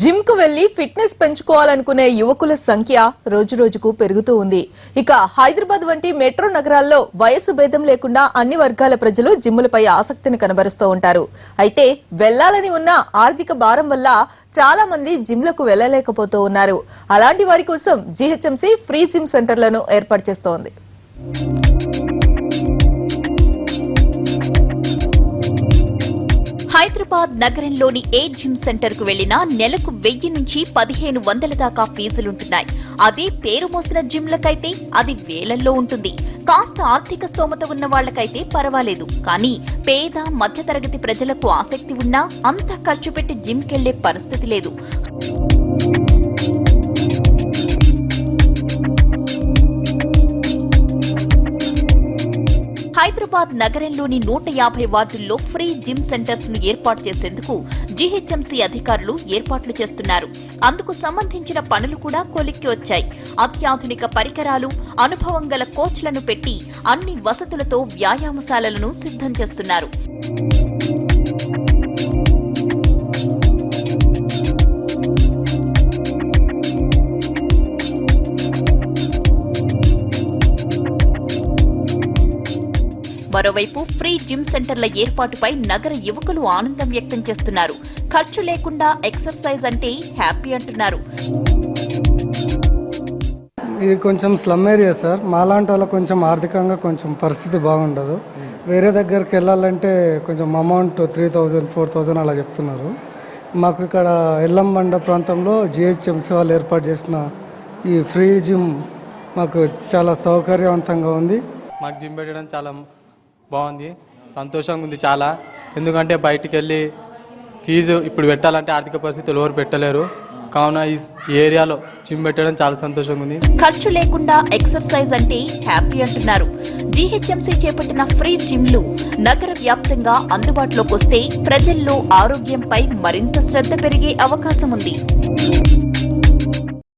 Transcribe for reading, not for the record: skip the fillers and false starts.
Gym కు వెళ్లి fitness పెంచుకోవాలనుకునే యువకుల సంఖ్య రోజురోజుకు పెరుగుతూ ఉంది. ఇక హైదరాబాద్ వంటి మెట్రో నగరాల్లో వయసు భేదం లేకుండా అన్ని వర్గాల ప్రజలు జిమ్ములపై ఆసక్తిని కనబరుస్తూ ఉంటారు. అయితే వెళ్లాలని ఉన్న ఆర్థిక భారం వల్ల చాలా మంది జిమ్లకు వెళ్లలేకపోతూ ఉన్నారు. అలాంటి వారి కోసం జీహెచ్ఎంసీ ఫ్రీ జిమ్ సెంటర్లను ఏర్పాటు చేస్తోంది. హైదరాబాద్ నగరంలోని ఏ జిమ్ సెంటర్ కు వెళ్లినా నెలకు 1000 నుంచి 1500 దాకా ఫీజులుంటున్నాయి. అదే పేరు మోసిన జిమ్లకైతే అది వేలల్లో ఉంటుంది. కాస్త ఆర్థిక స్తోమత ఉన్న వాళ్లకైతే పర్వాలేదు, కానీ పేద మధ్యతరగతి ప్రజలకు ఆసక్తి ఉన్నా అంత ఖర్చు పెట్టి జిమ్కెళ్లే పరిస్థితి లేదు. హైదరాబాద్ నగరంలోని 150 వార్డుల్లో ఫ్రీ జిమ్ సెంటర్స్ ను ఏర్పాటు చేసేందుకు జీహెచ్ఎంసీ అధికారులు ఏర్పాట్లు చేస్తున్నారు. అందుకు సంబంధించిన పనులు కూడా కొలిక్కి వచ్చాయి. అత్యాధునిక పరికరాలు, అనుభవం గల కోచ్లను పెట్టి అన్ని వసతులతో వ్యాయామశాలలను సిద్ధం చేస్తున్నారు. మరోవైపు ఫ్రీ జిమ్ సెంటర్ల ఏర్పాటుపై నగర యువకులు ఆనందం వ్యక్తం చేస్తున్నారు. ఖర్చు లేకుండా ఎక్సర్సైజ్ అంటే హ్యాపీ అంటున్నారు. ఇది కొంచెం స్లమ్ ఏరియా సార్. మాలాంటి వాళ్ళ కొంచెం ఆర్థికంగా కొంచెం పరిస్థితి బాగుండదు. వేరే దగ్గరికి వెళ్ళాలంటే కొంచెం అమౌంట్ 3000, 4000 అలా చెప్తున్నారు. మాకు ఇక్కడ ఎల్లంబండ ప్రాంతంలో జిహెచ్ఎంసీ వాళ్ళు ఏర్పాటు చేసిన ఈ ఫ్రీ జిమ్ మాకు చాలా సౌకర్యవంతంగా ఉంది. మాకు జిమ్ పెట్టడం చాలా బాగుంది, సంతోషంగా ఉంది చాలా. ఎందుకంటే బయటికి వెళ్ళి ఫీజు ఇప్పుడు పెట్టాలంటే ఆర్థిక పరిస్థితులు ఎవరు పెట్టలేరు. కావున ఈ ఏరియాలో జిమ్ పెట్టడం చాలా సంతోషంగా ఉంది. ఖర్చు లేకుండా ఎక్సర్సైజ్ అంటే హ్యాపీ అంటున్నారు. జీహెచ్ఎంసీ చేపట్టిన ఫ్రీ జిమ్లు నగర వ్యాప్తంగా అందుబాటులోకి వస్తే ప్రజల్లో ఆరోగ్యంపై మరింత శ్రద్ధ పెరిగే అవకాశం ఉంది.